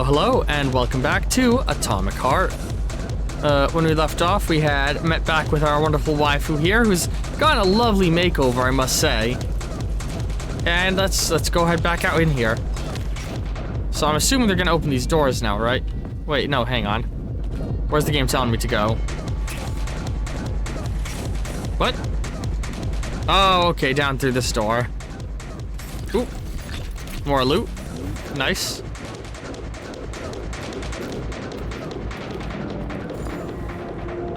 Hello, and welcome back to Atomic Heart. When we left off, we had met back with our wonderful waifu here, who's gotten a lovely makeover, I must say. And let's go head back out in here. So I'm assuming they're gonna open these doors now, right? Wait, no, hang on. Where's the game telling me to go? What? Oh, okay, down through this door. Ooh, more loot. Nice.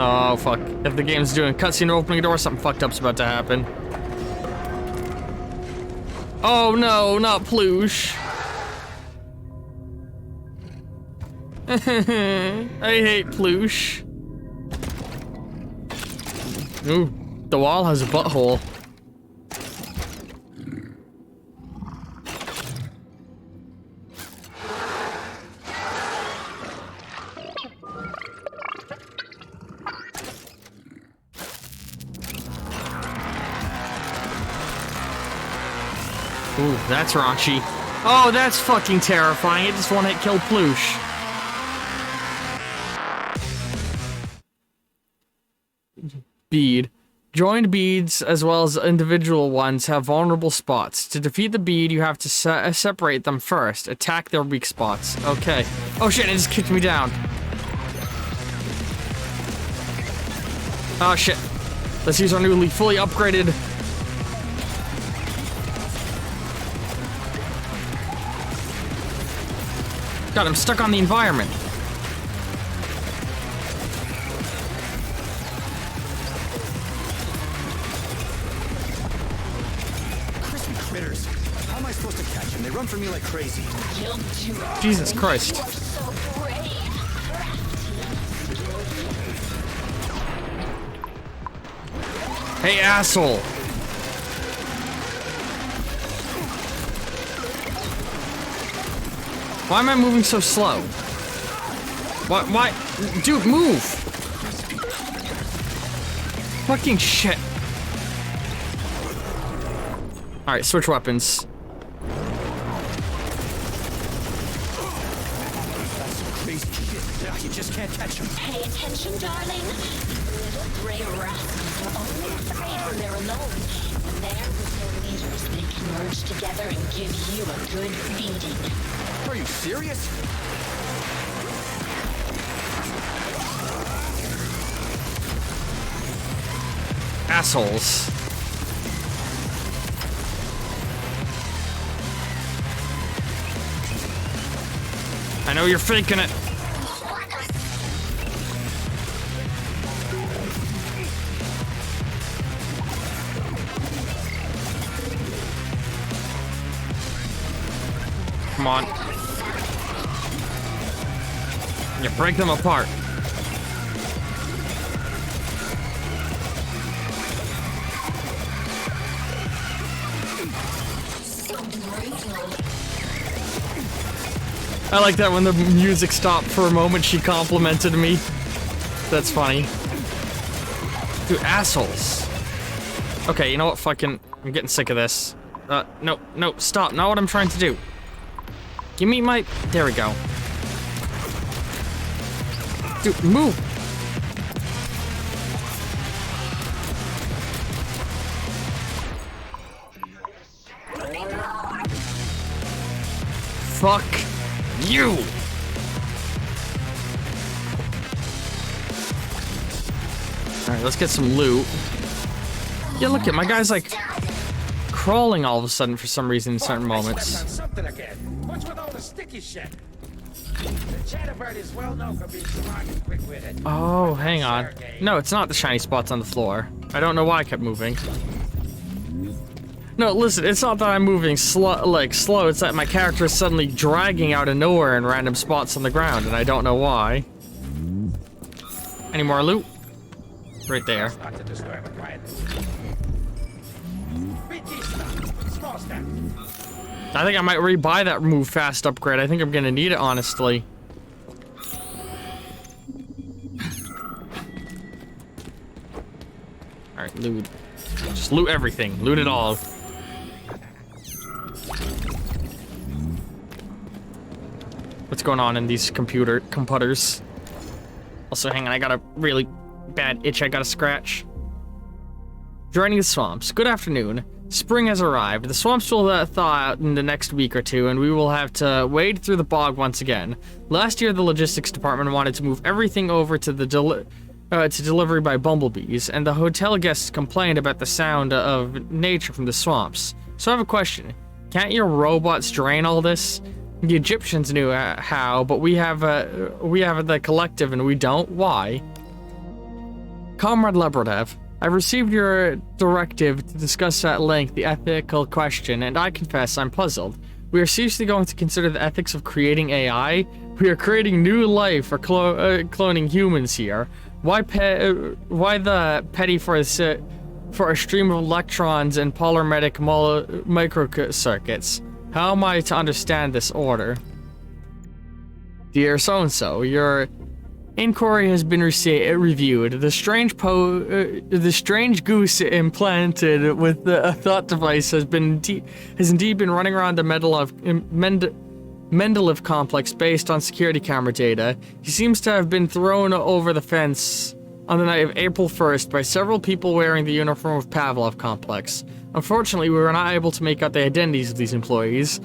Oh, fuck. If the game's doing a cutscene or opening a door, something fucked up's about to happen. Oh no, not Ploosh. I hate Ploosh. Ooh, the wall has a butthole. Ooh, that's raunchy. Oh, that's fucking terrifying. It just one-hit kill Ploosh. Bead. Joined beads, as well as individual ones, have vulnerable spots. To defeat the bead, you have to separate them first. Attack their weak spots. Okay. Oh shit, it just kicked me down. Oh shit. Let's use our newly fully upgraded... God, I'm stuck on the environment. Crispy critters. How am I supposed to catch them? They run from me like crazy. Jesus Christ. Hey, asshole. Why am I moving so slow? Why? Dude, move! Fucking shit. Alright, switch weapons. That's some crazy shit. You just can't catch them. Pay attention, darling. Little gray rascals are only afraid when they're alone. When they're with their leaders, they can merge together and give you a good feeding. Are you serious? Assholes. I know you're faking it. Come on. You break them apart. I like that when the music stopped for a moment, she complimented me. That's funny. Dude, assholes. Okay, you know what? Fucking, I'm getting sick of this. No, stop. Not what I'm trying to do. Give me my... There we go. Dude, move! Fuck you! Alright, let's get some loot. Yeah, look at my guy's like crawling all of a sudden for some reason in certain moments. What's with all the sticky shit? The chatterbird is well known for being smart and quick-witted. Oh, hang on. No, it's not the shiny spots on the floor. I don't know why I kept moving. No, listen, it's not that I'm moving slow. It's that my character is suddenly dragging out of nowhere in random spots on the ground, and I don't know why. Any more loot? Right there. Not to disturb it, quiet. Big stuff, small stuff. I think I might rebuy that move fast upgrade. I think I'm gonna need it, honestly. Alright, loot. Just loot everything. Loot it all. what's going on in these computers. Also, hang on, I got a really bad itch I gotta scratch. Joining the swamps. Good afternoon. Spring has arrived. The swamps will thaw out in the next week or two, and we will have to wade through the bog once again. Last year, the logistics department wanted to move everything over to the delivery by bumblebees, and the hotel guests complained about the sound of nature from the swamps. So I have a question. Can't your robots drain all this? The Egyptians knew how, but we have the collective and we don't. Why? Comrade Lebedev, I've received your directive to discuss at length the ethical question, and I confess I'm puzzled. We are seriously going to consider the ethics of creating AI? We are creating new life for cloning humans here. Why the petty for a stream of electrons and polymetric microcircuits? How am I to understand this order? Dear so-and-so, your inquiry has been reviewed. The strange goose implanted with a thought device has indeed been running around the Mendeleev complex based on security camera data. He seems to have been thrown over the fence on the night of April 1st by several people wearing the uniform of Pavlov complex. Unfortunately, we were not able to make out the identities of these employees.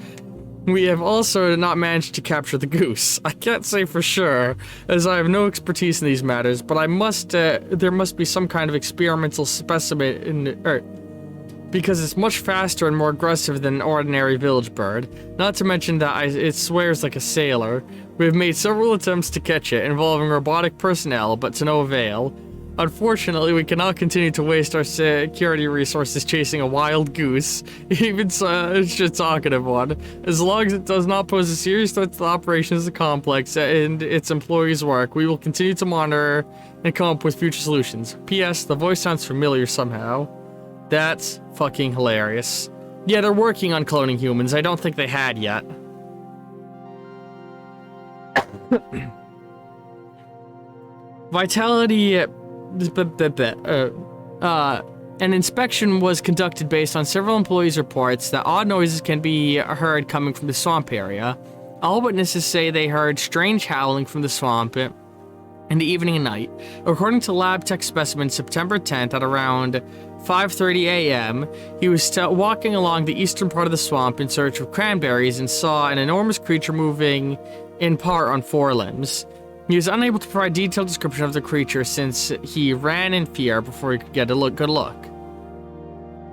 We have also not managed to capture the goose. I can't say for sure, as I have no expertise in these matters, but there must be some kind of experimental specimen because it's much faster and more aggressive than an ordinary village bird. Not to mention that it swears like a sailor. We have made several attempts to catch it, involving robotic personnel, but to no avail. Unfortunately, we cannot continue to waste our security resources chasing a wild goose, even such a talkative one. As long as it does not pose a serious threat to the operations of the complex and its employees' work, we will continue to monitor and come up with future solutions. P.S. The voice sounds familiar somehow. That's fucking hilarious. Yeah, they're working on cloning humans. I don't think they had yet. Vitality... an inspection was conducted based on several employees' reports that odd noises can be heard coming from the swamp area. All witnesses say they heard strange howling from the swamp in the evening and night. According to lab tech specimen September 10th at around 5:30 a.m., he was walking along the eastern part of the swamp in search of cranberries and saw an enormous creature moving in part on four limbs. He was unable to provide detailed description of the creature since he ran in fear before he could get a good look.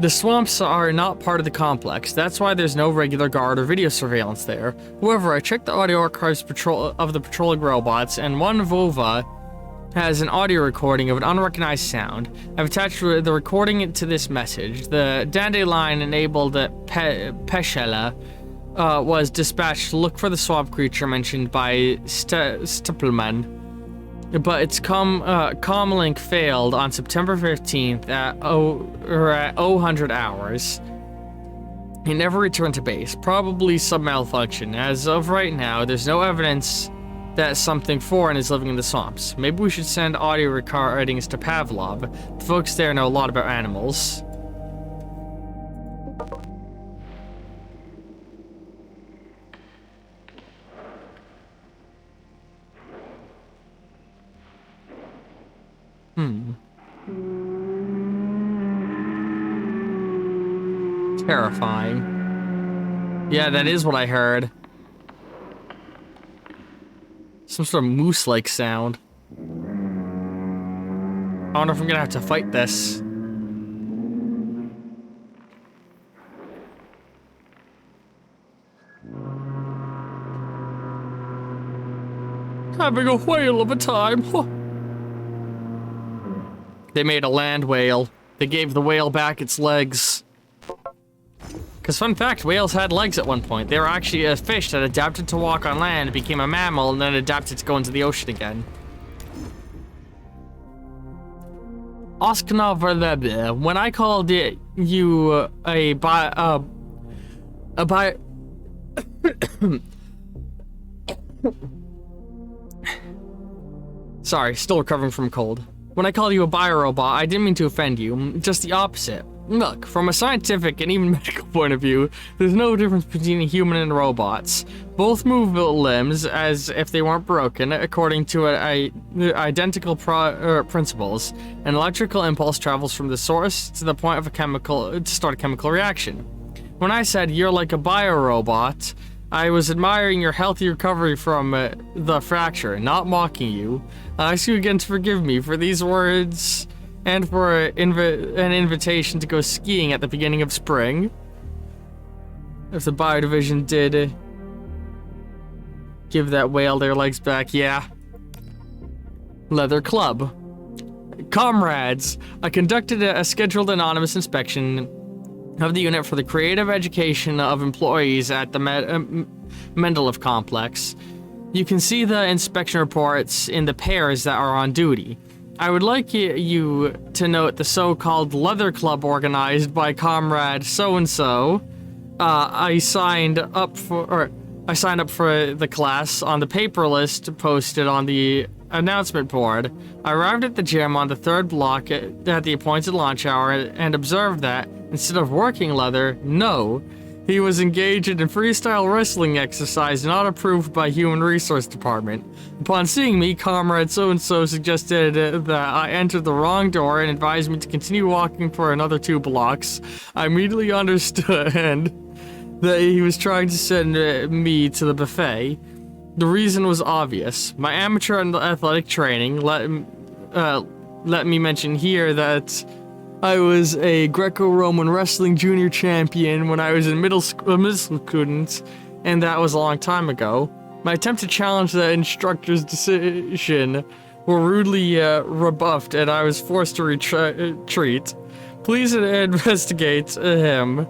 The swamps are not part of the complex. That's why there's no regular guard or video surveillance there. However, I checked the audio archives of the patrolling robots, and one Vova has an audio recording of an unrecognized sound. I've attached the recording to this message. The dandelion-enabled Peshela was dispatched to look for the swamp creature mentioned by Stippelman, but its comlink failed on September 15th at 0000 hours. He never returned to base, probably some malfunction. As of right now, there's no evidence that something foreign is living in the swamps. Maybe we should send audio recordings to Pavlov. The folks there know a lot about animals. Terrifying. Yeah, that is what I heard. Some sort of moose-like sound. I wonder if I'm gonna have to fight this. Having a whale of a time. Huh. They made a land whale. They gave the whale back its legs. Because fun fact, whales had legs at one point. They were actually a fish that adapted to walk on land, became a mammal, and then adapted to go into the ocean again. Osknavarlebe, when I called you Sorry, still recovering from cold. When I called you a biorobot, I didn't mean to offend you. Just the opposite. Look, from a scientific and even medical point of view, there's no difference between a human and robots. Both move limbs as if they weren't broken, according to identical principles. An electrical impulse travels from the source to the point of to start a chemical reaction. When I said you're like a biorobot, I was admiring your healthy recovery from the fracture, not mocking you. I ask you again to forgive me for these words and for an invitation to go skiing at the beginning of spring. If the bio division did give that whale their legs back, yeah. Leather Club. Comrades, I conducted a scheduled anonymous inspection of the unit for the creative education of employees at the Mendeleev complex. You can see the inspection reports in the pairs that are on duty. I would like you to note the so-called Leather Club organized by Comrade so-and-so. I signed up for the class on the paper list posted on the announcement board. I arrived at the gym on the third block at the appointed launch hour and observed that, instead of working Leather, he was engaged in a freestyle wrestling exercise not approved by Human Resource Department. Upon seeing me, Comrade so-and-so suggested that I entered the wrong door and advised me to continue walking for another 2 blocks. I immediately understood that he was trying to send me to the buffet. The reason was obvious. My amateur and athletic training let me mention here that I was a Greco-Roman wrestling junior champion when I was in middle school student, and that was a long time ago. My attempt to challenge the instructor's decision were rudely rebuffed, and I was forced to retreat. Please investigate him,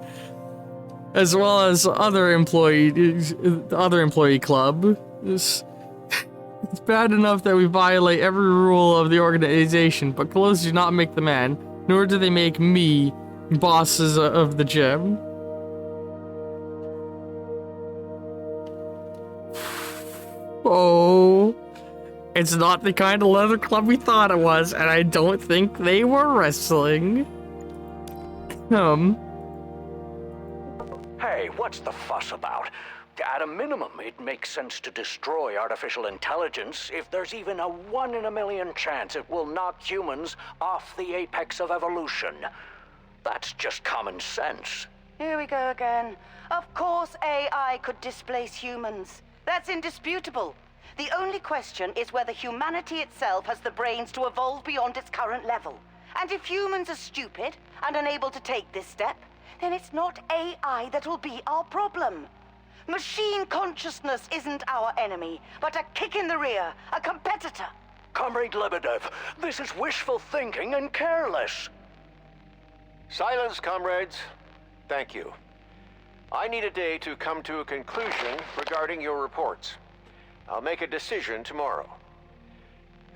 as well as the other employee club. It's bad enough that we violate every rule of the organization, but clothes do not make the man. Nor do they make me bosses of the gym. Oh, it's not the kind of leather club we thought it was, and I don't think they were wrestling. Hey, what's the fuss about? At a minimum, it makes sense to destroy artificial intelligence if there's even a 1 in a million chance it will knock humans off the apex of evolution. That's just common sense. Here we go again. Of course AI could displace humans. That's indisputable. The only question is whether humanity itself has the brains to evolve beyond its current level. And if humans are stupid and unable to take this step, then it's not AI that will be our problem. Machine consciousness isn't our enemy, but a kick in the rear, a competitor. Comrade Lebedev, this is wishful thinking and careless. Silence, comrades. Thank you. I need a day to come to a conclusion regarding your reports. I'll make a decision tomorrow.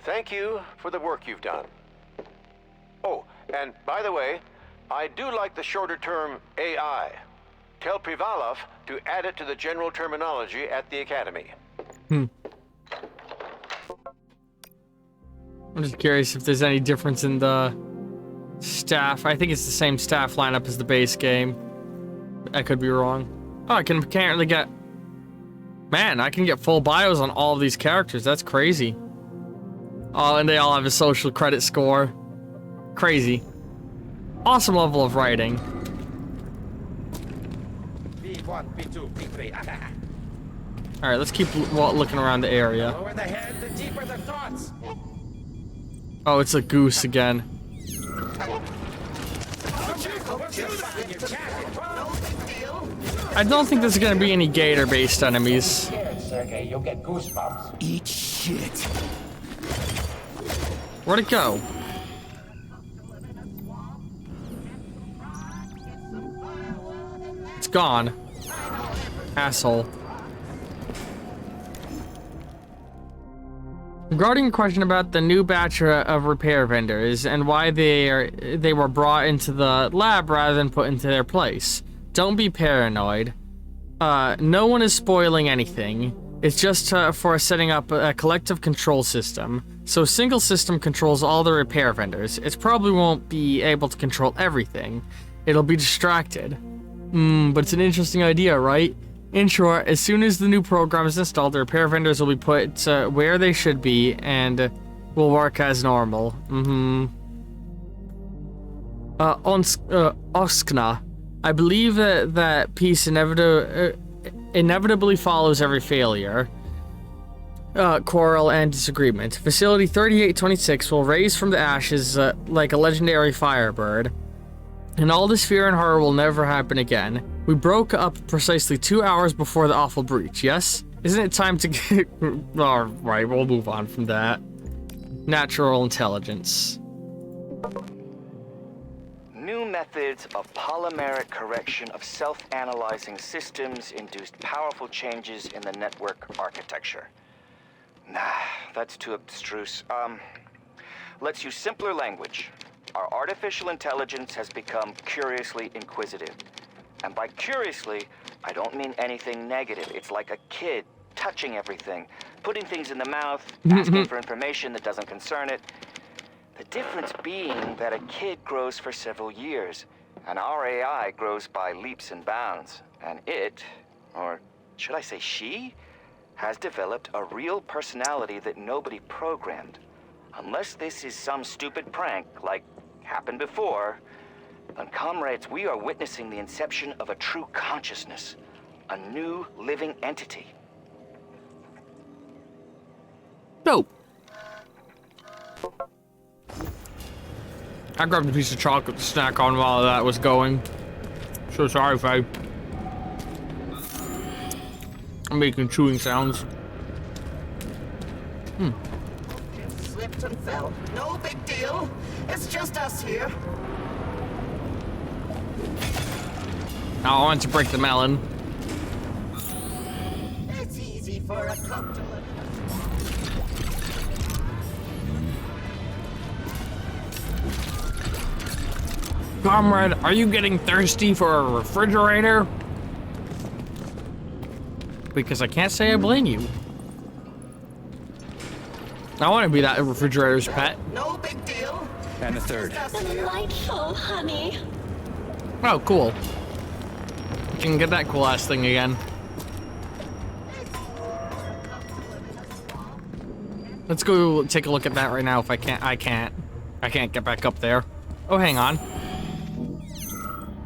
Thank you for the work you've done. Oh, and by the way, I do like the shorter term AI. Tell Privalov to add it to the general terminology at the Academy. I'm just curious if there's any difference in the staff. I think it's the same staff lineup as the base game. I could be wrong. Oh, I can apparently get... Man, I can get full bios on all of these characters. That's crazy. Oh, and they all have a social credit score. Crazy. Awesome level of writing. B1, B2, B3. Alright, let's keep looking around the area. The lower the head, the deeper the thoughts. Oh, it's a goose again. I don't think there's gonna be any gator-based enemies. Sergey, you'll get goosebumps. Eat shit. Where'd it go? It's gone. Asshole. Regarding a question about the new batch of repair vendors and why they were brought into the lab rather than put into their place. Don't be paranoid. No one is spoiling anything. It's just for setting up a collective control system. So a single system controls all the repair vendors. It probably won't be able to control everything. it'll be distracted. But it's an interesting idea, right? In short, as soon as the new program is installed, the repair vendors will be put where they should be and will work as normal. Oskna. I believe that peace inevitably follows every failure, quarrel, and disagreement. Facility 3826 will raise from the ashes like a legendary firebird. And all this fear and horror will never happen again. We broke up precisely 2 hours before the awful breach, yes? Isn't it time to get... Alright, we'll move on from that. Natural intelligence. New methods of polymeric correction of self-analyzing systems induced powerful changes in the network architecture. Nah, that's too abstruse. Let's use simpler language. Our artificial intelligence has become curiously inquisitive. And by curiously, I don't mean anything negative. It's like a kid touching everything, putting things in the mouth, asking for information that doesn't concern it. The difference being that a kid grows for several years, and our AI grows by leaps and bounds. And it, or should I say she, has developed a real personality that nobody programmed. Unless this is some stupid prank, like happened before, then comrades, we are witnessing the inception of a true consciousness, a new living entity. Dope. I grabbed a piece of chocolate to snack on while that was going. So sorry, Faye. I'm making chewing sounds. Slipped and fell. No big deal. It's just us here. Now I want to break the melon. It's easy for a cup to live. Comrade, are you getting thirsty for a refrigerator? Because I can't say I blame you. I want to be that refrigerator's pet. No big deal. And the third. Delightful, honey. Oh, cool. You can get that cool ass thing again. Let's go take a look at that right now if I can't. I can't get back up there. Oh, hang on.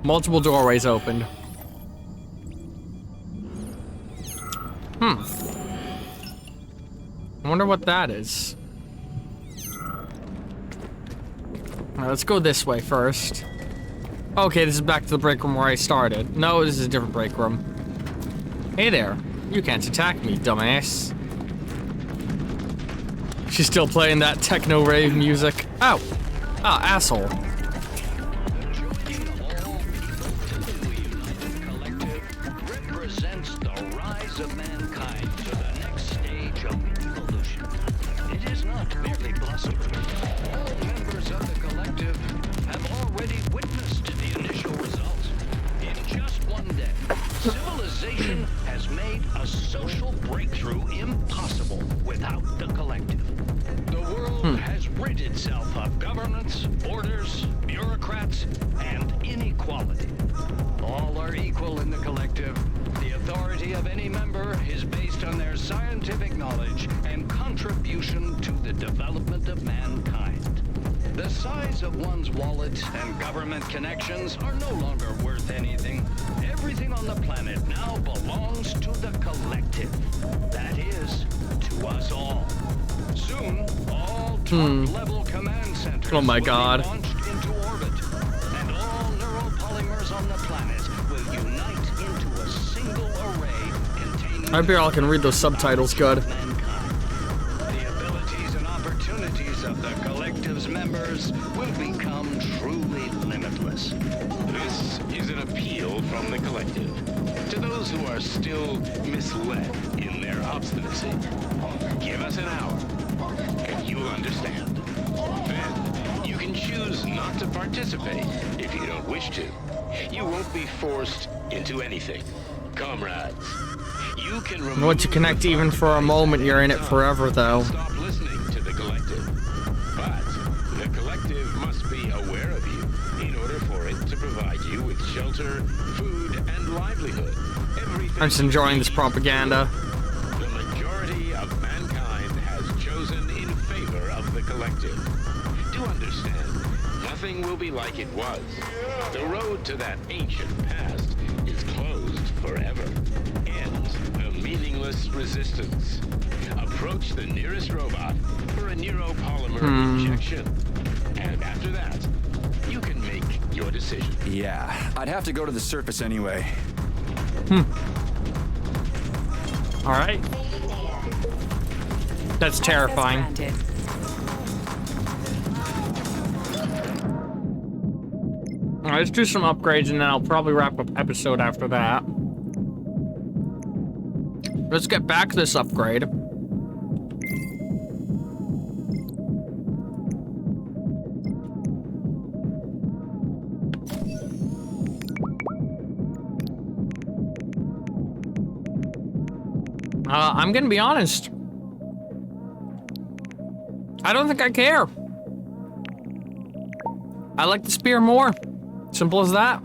Multiple doorways opened. I wonder what that is. Alright, let's go this way first. Okay, this is back to the break room where I started. No, this is a different break room. Hey there. You can't attack me, dumbass. She's still playing that techno rave music. Ow! Ah, asshole. Represents the rise of mankind to the next stage of evolution. It is not merely bluster. All members of the collective have already witnessed the initial results. In just one day, civilization has made a social breakthrough impossible without the collective. The world has rid itself of governments, borders, bureaucrats, and inequality. All are equal in the collective. The authority of any member is based on their scientific knowledge and contribution to the development of mankind. The size of one's wallet and government connections are no longer worth anything. Everything on the planet now belongs to the collective. That is, to us all. Soon, all top-level command centers Oh my God. will be launched into orbit, and all neural polymers on the planet will unite into a single array containing I bet I can read those subtitles good. mankind. The abilities and opportunities of the collective's members will become truly limitless. This is an appeal from the collective to those who are still misled in their obstinacy. Give us an hour, and you will understand. Then, you can choose not to participate if you don't wish to. You won't be forced into anything. Comrades, you can remove Once you connect even for a moment, you're in it forever, though. Stop listening to the collective. But the collective must be aware of you in order for it to provide you with shelter, food, and livelihood. Everything I'm just enjoying this propaganda. the majority of mankind has chosen in favor of the collective. Do understand, nothing will be like it was. The road to that ancient past is closed forever. Ends a meaningless resistance. Approach the nearest robot for a neuropolymer injection. And after that, you can make your decision. Yeah, I'd have to go to the surface anyway. All right. That's terrifying. All right, let's do some upgrades and then I'll probably wrap up episode after that. Let's get back this upgrade. I'm gonna be honest. I don't think I care. I like the spear more. Simple as that.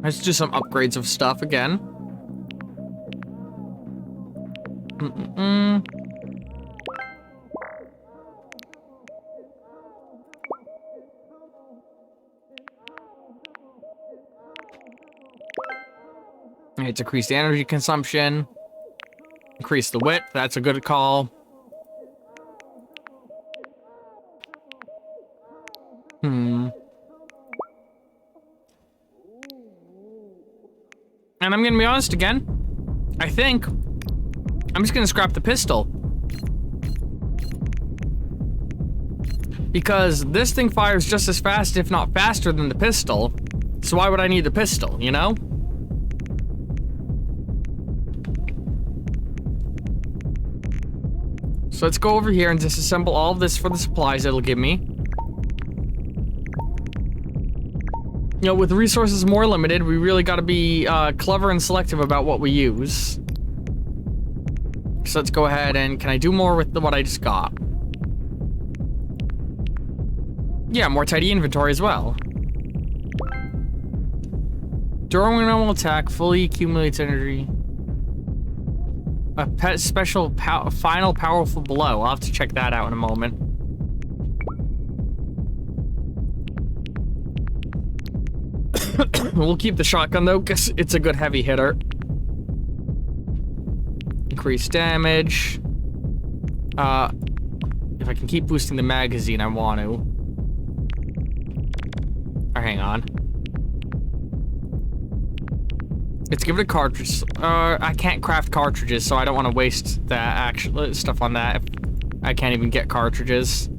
Let's do some upgrades of stuff again. It's increased the energy consumption. Increase the width. That's a good call. And I'm gonna be honest again. I think I'm just gonna scrap the pistol. Because this thing fires just as fast, if not faster, than the pistol. So why would I need the pistol, you know? So let's go over here and disassemble all of this for the supplies it'll give me. You know, with resources more limited, we really gotta be clever and selective about what we use. So let's go ahead and, can I do more with what I just got? Yeah, more tidy inventory as well. During a normal attack, fully accumulates energy. A pet special final powerful blow. I'll have to check that out in a moment. We'll keep the shotgun though, because it's a good heavy hitter. Increase damage. If I can keep boosting the magazine, I want to. Or hang on. Let's give it a cartridge. I can't craft cartridges, so I don't want to waste that actual stuff on that if I can't even get cartridges.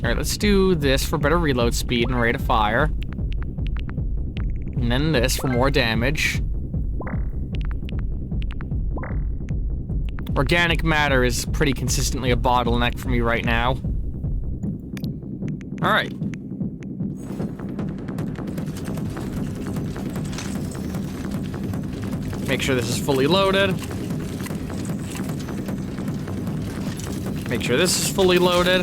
Alright, let's do this for better reload speed and rate of fire. And then this for more damage. Organic matter is pretty consistently a bottleneck for me right now. Alright. Make sure this is fully loaded. Make sure this is fully loaded.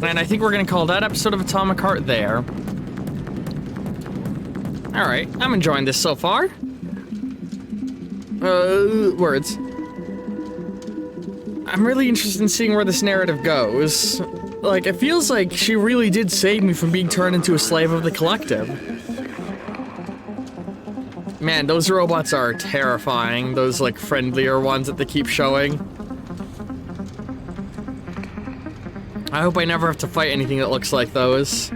And I think we're gonna call that episode of Atomic Heart there. Alright, I'm enjoying this so far. Words. I'm really interested in seeing where this narrative goes. Like, it feels like she really did save me from being turned into a slave of the collective. Man, those robots are terrifying. Those, like, friendlier ones that they keep showing. I hope I never have to fight anything that looks like those.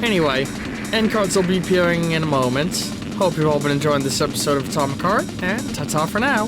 Anyway, end cards will be appearing in a moment. Hope you've all been enjoying this episode of Atomic Heart, and ta-ta for now.